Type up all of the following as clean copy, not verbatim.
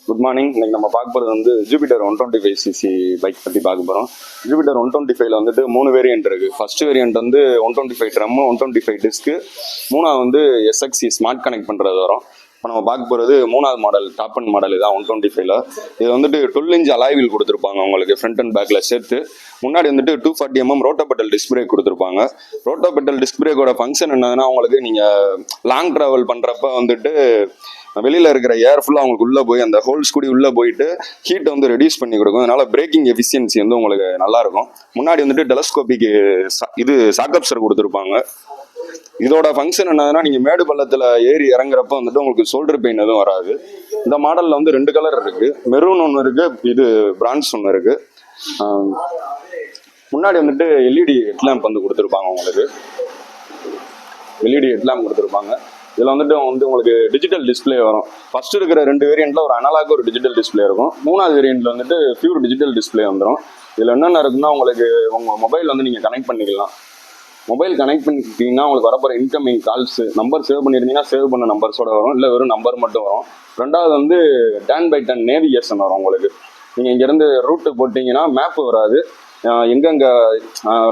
Good morning. இன்னைக்கு நம்ம பார்க்க போகிறது வந்து ஜூபிட்டர் 125cc பைக் பற்றி பார்க்க போகிறோம். ஜூபிட்டர் 125ல வந்துட்டு 3 வேரியன்ட் இருக்குது. ஃபர்ஸ்ட் வேரியன்ட் வந்து 125 ட்ரம், 125 டிஸ்க்கு, மூணாவது வந்து SXC ஸ்மார்ட் கனெக்ட் பண்ணுறது வரும். இப்போ நம்ம பார்க்க போகிறது மூணாவது மாடல், டாப் அண்ட் மாடல் இதான் 125ல. இது வந்துட்டு 12 இன்ச் அலாய் வீல் கொடுத்துருப்பாங்க உங்களுக்கு ஃப்ரண்ட் அண்ட் பேக்கில் சேர்த்து. முன்னாடி வந்துட்டு 240 mm ரோட்டோபெட்டல் டிஸ்க் பிரேக் கொடுத்துருப்பாங்க. ரோட்டோபெட்டல் டிஸ்க் பிரேக்கோட ஃபங்க்ஷன் என்னதுன்னா, உங்களுக்கு நீங்கள் லாங் ட்ராவல் பண்ணுறப்ப வந்துட்டு வெளியில் இருக்கிற ஏர் ஃபுல்லாக அவங்களுக்கு உள்ளே போய் அந்த ஹோல்ஸ் கூடி உள்ளே போயிட்டு ஹீட்டை வந்து ரெடியூஸ் பண்ணி கொடுக்கும். அதனால பிரேக்கிங் எஃபிஷியன்சி வந்து உங்களுக்கு நல்லாயிருக்கும். முன்னாடி வந்துட்டு டெலஸ்கோபிக்கு இது சாக்கப்சர் கொடுத்துருப்பாங்க. இதோட ஃபங்க்ஷன் என்னதுன்னா, நீங்கள் மேடு பள்ளத்தில் ஏறி இறங்குறப்ப வந்துட்டு உங்களுக்கு ஷோல்டர் பெயின் எதுவும் வராது. இந்த மாடலில் வந்து 2 கலர் இருக்குது. மெரூன் ஒன்று இருக்குது, இது பிரான்ஸ் ஒன்று இருக்குது. முன்னாடி வந்துட்டு LED ஹெட்லாம்ப் வந்து கொடுத்துருப்பாங்க உங்களுக்கு. LED ஹெட்லாம்ப் கொடுத்துருப்பாங்க. இதில் வந்துட்டு உங்களுக்கு டிஜிட்டல் டிஸ்பிளே வரும். ஃபர்ஸ்ட் இருக்கிற 2 வேரியண்ட்டில் ஒரு அனலாக் ஒரு டிஜிட்டல் டிஸ்பிளே இருக்கும். மூணாவது வேரியண்ட்டில் வந்துட்டு பியூர் டிஜிட்டல் டிஸ்பிளே வந்துடும். இதில் என்னென்ன இருக்குன்னா, உங்களுக்கு உங்கள் மொபைல் வந்து நீங்கள் கனெக்ட் பண்ணிக்கலாம். மொபைல் கனெக்ட் பண்ணிக்கிட்டீங்கன்னா உங்களுக்கு வரப்போகிற இன்கமிங் கால்ஸ் நம்பர் சேவ் பண்ணியிருந்தீங்கன்னா சேவ் பண்ண நம்பர்ஸோட வரும், இல்லை வெறும் நம்பர் மட்டும் வரும். ரெண்டாவது வந்து 10x10 நேவிகேஷன் வரும் உங்களுக்கு. நீங்கள் இங்கேருந்து ரூட்டு போட்டிங்கன்னா மேப்பு வராது. எங்கெங்கே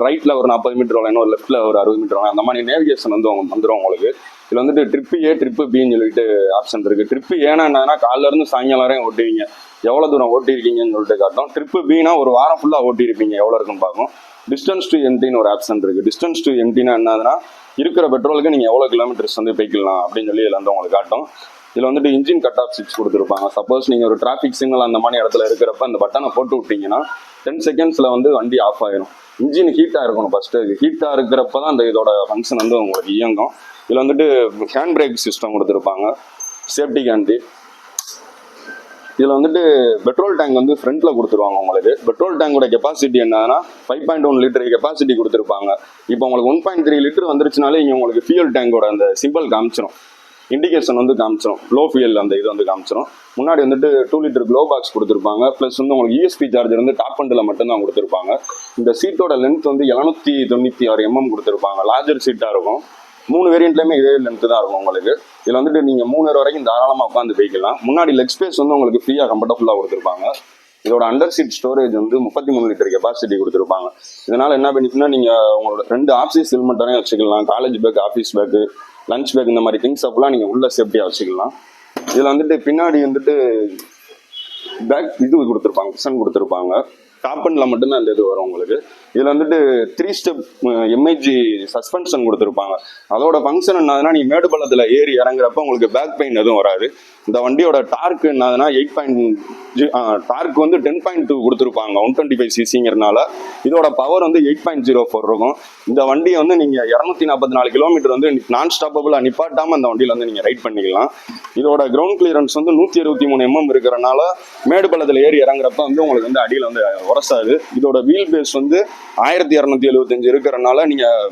ரைட்டில் ஒரு 40 மீட்டர் வரணும், லெஃப்ட்டில் ஒரு 60 மீட்டர் வரணும், அந்த மாதிரி நேவிகேஷன் வந்து வந்துடும் உங்களுக்கு. இதில் வந்துட்டு ட்ரிப்பு A, ட்ரிப்பு Bன்னு சொல்லிட்டு ஆப்ஷன் இருக்குது. ட்ரிப்பு ஏன்னா என்னன்னா, காலையிலேருந்து சாயங்காலம் வரையும் ஓட்டுவீங்க, எவ்வளோ தூரம் ஓட்டியிருக்கீங்கன்னு சொல்லிட்டு காட்டும். ட்ரிப்பு Bனா ஒரு வாரம் ஃபுல்லாக ஓட்டியிருப்பீங்க, எவ்வளோ இருக்குன்னு பார்க்கும். டிஸ்டன்ஸ் டு எம்டின்னு ஒரு ஆப்ஷன் இருக்குது. டிஸ்டன்ஸ் டு எம்டினா என்னதுன்னா, இருக்கிற பெட்ரோலுக்கு நீங்கள் எவ்வளோ கிலோமீட்டர்ஸ் வந்து போய்க்கலாம் அப்படின்னு சொல்லி இதில் வந்து உங்களுக்கு காட்டும். இதில் வந்துட்டு இன்ஜின் கட் ஆஃப் ஸ்விட்ச் கொடுத்துருப்பாங்க. சப்போஸ் நீங்கள் ஒரு டிராஃபிக் சிக்னல் அந்த மாதிரி இடத்துல இருக்கிறப்ப அந்த பட்டனை போட்டு விட்டீங்கன்னா 10 செகண்ட்ஸில் வந்து வண்டி ஆஃப் ஆகிடும். இன்ஜின் ஹீட்டாக இருக்கணும் ஃபஸ்ட்டு. ஹீட்டாக இருக்கிறப்ப தான் அந்த இதோட ஃபங்க்ஷன் வந்து உங்களுக்கு இயங்கும். இதில் வந்துட்டு ஹேண்ட் பிரேக் சிஸ்டம் கொடுத்துருப்பாங்க, சேஃப்டி கேண்டி. இதில் வந்துட்டு பெட்ரோல் டேங்க் வந்து ஃப்ரண்ட்டில் கொடுத்துருவாங்க உங்களுக்கு. பெட்ரோல் டேங்கோட கெப்பாசிட்டி என்னன்னா 5.1 லிட்டர் கெப்பாசிட்டி கொடுத்துருப்பாங்க. இப்போ உங்களுக்கு 1.3 லிட்டர் வந்துருச்சுனாலே இங்கே உங்களுக்கு ஃபியூல் டேங்கோட அந்த சிம்பிள் காமிச்சிடும், இண்டிகேஷன் வந்து காமிச்சிடும், லோ ஃபியூல் அந்த இது வந்து காமிச்சிடும். முன்னாடி வந்துட்டு 2 லிட்டர் க்ளோ பாக்ஸ் கொடுத்துருப்பாங்க. ப்ளஸ் வந்து உங்களுக்கு USB சார்ஜர் வந்து டாப் அண்டில் மட்டும்தான் கொடுத்துருப்பாங்க. இந்த சீட்டோட லென்த் வந்து 796 mm கொடுத்துருப்பாங்க. லார்ஜர் சீட்டாக இருக்கும். 3 வேரியண்ட்லையுமே இதே லென்த்து தான் இருக்கும் உங்களுக்கு. இதில் வந்துட்டு நீங்கள் 3 பேர் வரைக்கும் தாராளமாக உட்காந்து போய்க்கலாம். முன்னாடி லெக் ஸ்பேஸ் வந்து உங்களுக்கு ஃப்ரீயாக கம்ஃபர்டபுளாக கொடுத்துருப்பாங்க. இதோட அண்டர் சீட் ஸ்டோரேஜ் வந்து 33 லிட்டர் கெப்பாசிட்டி கொடுத்துருப்பாங்க. இதனால் என்ன பெனிஃபிட்னா, நீங்கள் உங்களோட 2 ஆஃபீஸ் ஹெல்மெட் வரையும் வச்சுக்கலாம். College bag, office bag, lunch bag, இந்த மாதிரி திங்ஸ் அப்பெல்லாம் நீங்கள் உள்ள சேஃப்டியாக வச்சுக்கலாம். இதில் வந்துட்டு பின்னாடி வந்துட்டு பேக் இது கொடுத்துருப்பாங்க, கிஷன் கொடுத்துருப்பாங்க. டாப்பனில் மட்டும்தான் அந்த இது வரும் உங்களுக்கு. இதில் வந்துட்டு 3 ஸ்டெப் MIG சஸ்பென்ஷன் கொடுத்துருப்பாங்க. அதோட ஃபங்க்ஷன் என்னதுன்னா, நீங்கள் மேடு பள்ளத்தில் ஏறி இறங்குறப்ப உங்களுக்கு பேக் பெயின் எதுவும் வராது. இந்த வண்டியோட டார்க் என்னதுன்னா டார்க் வந்து 10.2 கொடுத்துருப்பாங்க 125cc. இதோட பவர் வந்து 8.04 இருக்கும். இந்த வண்டியை வந்து நீங்கள் 244 கிலோமீட்டர் வந்து நான் ஸ்டாப்பபிளாக நிப்பாட்டாமல் அந்த வண்டியில் வந்து நீங்கள் ரைட் பண்ணிக்கலாம். இதோட கிரவுண்ட் கிளியரன்ஸ் வந்து 163 mm இருக்கிறனால மேடு பள்ளத்தில் ஏறி இறங்குறப்ப வந்து உங்களுக்கு வந்து அடியில் வந்து உரசாது. இதோட வீல் பேஸ் வந்து 1275 இருக்கிறனால நீங்கள்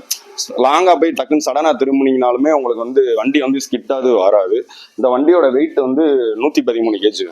லாங்காக போய் டக்குன்னு சடனாக திரும்பினீங்கனாலுமே உங்களுக்கு வந்து வண்டி வந்து ஸ்கிட்டாது வராது. இந்த வண்டியோட வெயிட் வந்து 113 kg.